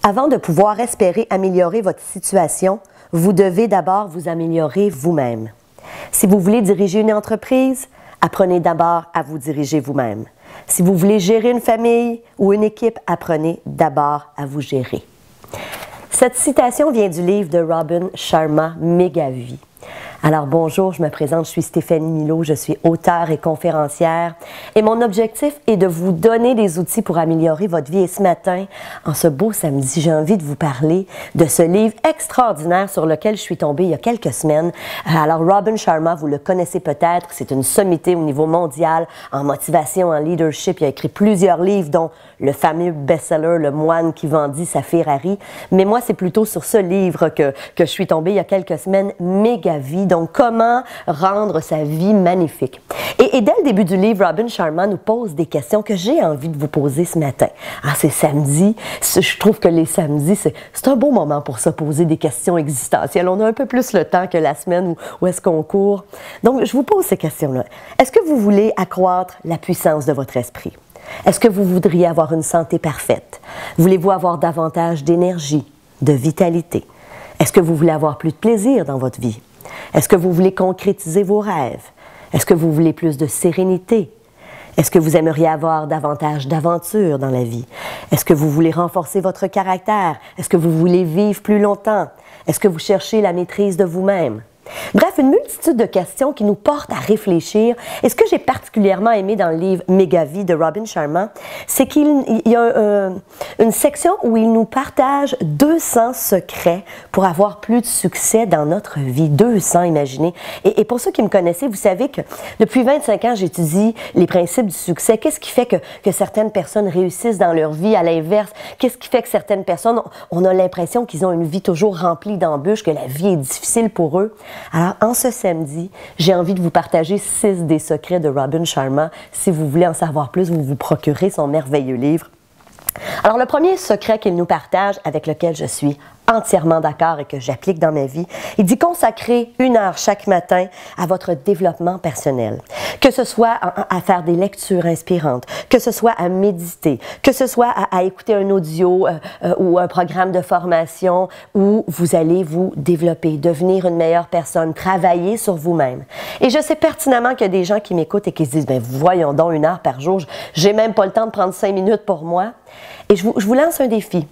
Avant de pouvoir espérer améliorer votre situation, vous devez d'abord vous améliorer vous-même. Si vous voulez diriger une entreprise, apprenez d'abord à vous diriger vous-même. Si vous voulez gérer une famille ou une équipe, apprenez d'abord à vous gérer. Cette citation vient du livre de Robin Sharma, Méga Vie. Alors bonjour, je me présente, je suis Stéphanie Milot, je suis auteure et conférencière et mon objectif est de vous donner des outils pour améliorer votre vie. Et ce matin, en ce beau samedi, j'ai envie de vous parler de ce livre extraordinaire sur lequel je suis tombée il y a quelques semaines. Alors Robin Sharma, vous le connaissez peut-être, c'est une sommité au niveau mondial en motivation, en leadership. Il a écrit plusieurs livres dont le fameux best-seller, Le moine qui vendit sa Ferrari. Mais moi, c'est plutôt sur ce livre que je suis tombée il y a quelques semaines, Méga Vie. Donc, comment rendre sa vie magnifique. Et dès le début du livre, Robin Sharma nous pose des questions que j'ai envie de vous poser ce matin. Ah, c'est samedi. Je trouve que les samedis, c'est un beau moment pour se poser des questions existentielles. On a un peu plus le temps que la semaine où est-ce qu'on court. Donc, je vous pose ces questions-là. Est-ce que vous voulez accroître la puissance de votre esprit? Est-ce que vous voudriez avoir une santé parfaite? Voulez-vous avoir davantage d'énergie, de vitalité? Est-ce que vous voulez avoir plus de plaisir dans votre vie? Est-ce que vous voulez concrétiser vos rêves? Est-ce que vous voulez plus de sérénité? Est-ce que vous aimeriez avoir davantage d'aventure dans la vie? Est-ce que vous voulez renforcer votre caractère? Est-ce que vous voulez vivre plus longtemps? Est-ce que vous cherchez la maîtrise de vous-même? Bref, une multitude de questions qui nous portent à réfléchir. Et ce que j'ai particulièrement aimé dans le livre Méga Vie de Robin Sharma, c'est qu'il y a une section où il nous partage 200 secrets pour avoir plus de succès dans notre vie. 200, imaginez. Et pour ceux qui me connaissaient, vous savez que depuis 25 ans, j'étudie les principes du succès. Qu'est-ce qui fait que certaines personnes réussissent dans leur vie? À l'inverse, qu'est-ce qui fait que certaines personnes, on a l'impression qu'ils ont une vie toujours remplie d'embûches, que la vie est difficile pour eux? Alors, en ce samedi, j'ai envie de vous partager 6 des secrets de Robin Sharma. Si vous voulez en savoir plus, vous vous procurez son merveilleux livre. Alors, le premier secret qu'il nous partage, avec lequel je suis entièrement d'accord et que j'applique dans ma vie, il dit consacrer 1 heure chaque matin à votre développement personnel. Que ce soit à faire des lectures inspirantes, que ce soit à méditer, que ce soit à écouter un audio ou un programme de formation où vous allez vous développer, devenir une meilleure personne, travailler sur vous-même. Et je sais pertinemment qu'il y a des gens qui m'écoutent et qui se disent, ben voyons donc 1 heure par jour, j'ai même pas le temps de prendre 5 minutes pour moi. Et je vous lance un défi.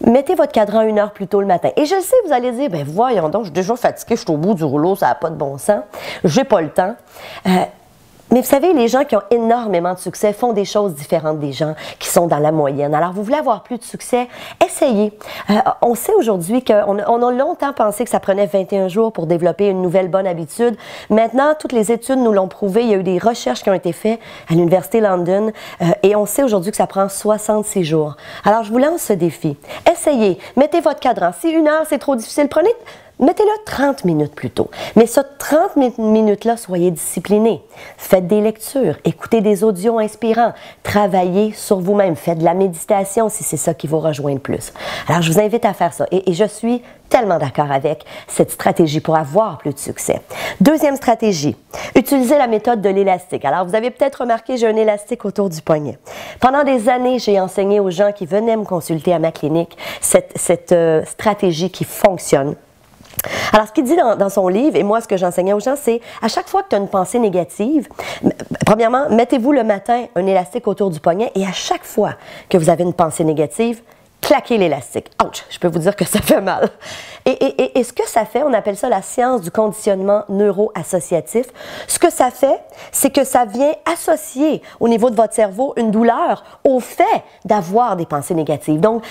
Mettez votre cadran 1 heure plus tôt le matin. Et je sais, vous allez dire, ben voyons donc, je suis déjà fatiguée, je suis au bout du rouleau, ça n'a pas de bon sens. J'ai pas le temps. Mais vous savez, les gens qui ont énormément de succès font des choses différentes des gens qui sont dans la moyenne. Alors, vous voulez avoir plus de succès? Essayez. On sait aujourd'hui qu'on a longtemps pensé que ça prenait 21 jours pour développer une nouvelle bonne habitude. Maintenant, toutes les études nous l'ont prouvé. Il y a eu des recherches qui ont été faites à l'Université London et on sait aujourd'hui que ça prend 66 jours. Alors, je vous lance ce défi. Essayez. Mettez votre cadran. Si 1 heure, c'est trop difficile, mettez-le 30 minutes plus tôt. Mais ce 30 minutes-là, soyez disciplinés. Faites des lectures, écoutez des audios inspirants, travaillez sur vous-même, faites de la méditation si c'est ça qui vous rejoint le plus. Alors, je vous invite à faire ça. Et je suis tellement d'accord avec cette stratégie pour avoir plus de succès. Deuxième stratégie, utilisez la méthode de l'élastique. Alors, vous avez peut-être remarqué, j'ai un élastique autour du poignet. Pendant des années, j'ai enseigné aux gens qui venaient me consulter à ma clinique cette stratégie qui fonctionne. Alors, ce qu'il dit dans son livre, et moi, ce que j'enseignais aux gens, c'est à chaque fois que tu as une pensée négative, premièrement, mettez-vous le matin un élastique autour du poignet et à chaque fois que vous avez une pensée négative, claquez l'élastique. Ouch! Je peux vous dire que ça fait mal. Et ce que ça fait, on appelle ça la science du conditionnement neuro-associatif. Ce que ça fait, c'est que ça vient associer au niveau de votre cerveau une douleur au fait d'avoir des pensées négatives. Donc,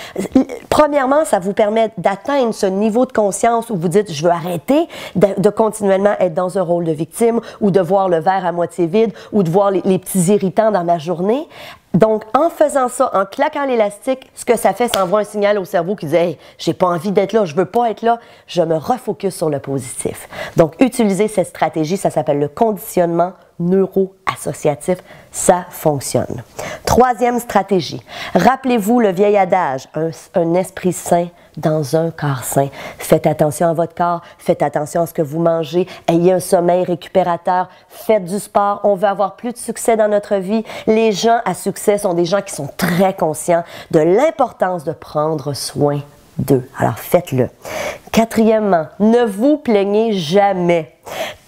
premièrement, ça vous permet d'atteindre ce niveau de conscience où vous dites, je veux arrêter de continuellement être dans un rôle de victime ou de voir le verre à moitié vide ou de voir les petits irritants dans ma journée. Donc, en faisant ça, en claquant l'élastique, ce que ça fait, ça envoie un signal au cerveau qui dit « Hey, j'ai pas envie d'être là, je veux pas être là, je me refocus sur le positif. » Donc, utilisez cette stratégie, ça s'appelle le conditionnement neuro-associatif, ça fonctionne. Troisième stratégie, rappelez-vous le vieil adage, un esprit sain dans un corps sain. Faites attention à votre corps, faites attention à ce que vous mangez, ayez un sommeil récupérateur, faites du sport, on veut avoir plus de succès dans notre vie. Les gens à succès sont des gens qui sont très conscients de l'importance de prendre soin d'eux. Alors faites-le. Quatrièmement, ne vous plaignez jamais.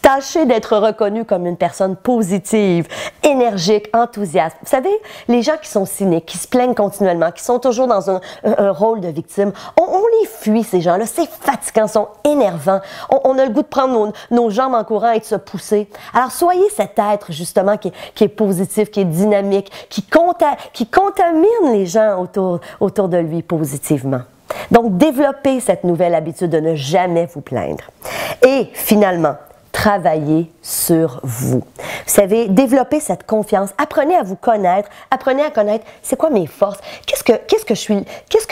Tâchez d'être reconnu comme une personne positive, énergique, enthousiaste. Vous savez, les gens qui sont cyniques, qui se plaignent continuellement, qui sont toujours dans un rôle de victime, on les fuit, ces gens-là. C'est fatigant, ils sont énervants. On a le goût de prendre nos jambes en courant et de se pousser. Alors, soyez cet être, justement, qui est positif, qui est dynamique, qui contamine les gens autour de lui positivement. Donc, développez cette nouvelle habitude de ne jamais vous plaindre. Et finalement, travaillez sur vous. Vous savez, développez cette confiance. Apprenez à vous connaître. Apprenez à connaître c'est quoi mes forces. Qu'est-ce que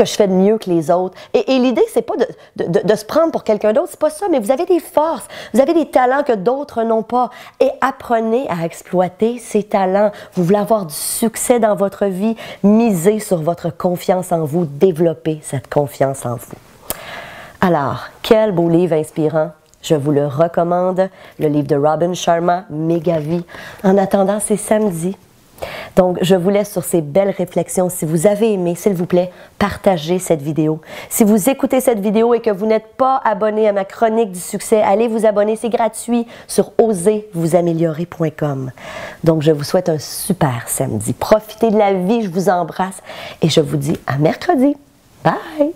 je fais de mieux que les autres. Et l'idée, c'est pas de se prendre pour quelqu'un d'autre. C'est pas ça. Mais vous avez des forces. Vous avez des talents que d'autres n'ont pas. Et apprenez à exploiter ces talents. Vous voulez avoir du succès dans votre vie. Misez sur votre confiance en vous. Développez cette confiance en vous. Alors, quel beau livre inspirant. Je vous le recommande, le livre de Robin Sharma, Méga Vie. En attendant, c'est samedi. Donc, je vous laisse sur ces belles réflexions. Si vous avez aimé, s'il vous plaît, partagez cette vidéo. Si vous écoutez cette vidéo et que vous n'êtes pas abonné à ma chronique du succès, allez vous abonner, c'est gratuit sur osezvousaméliorer.com. Donc, je vous souhaite un super samedi. Profitez de la vie, je vous embrasse et je vous dis à mercredi. Bye!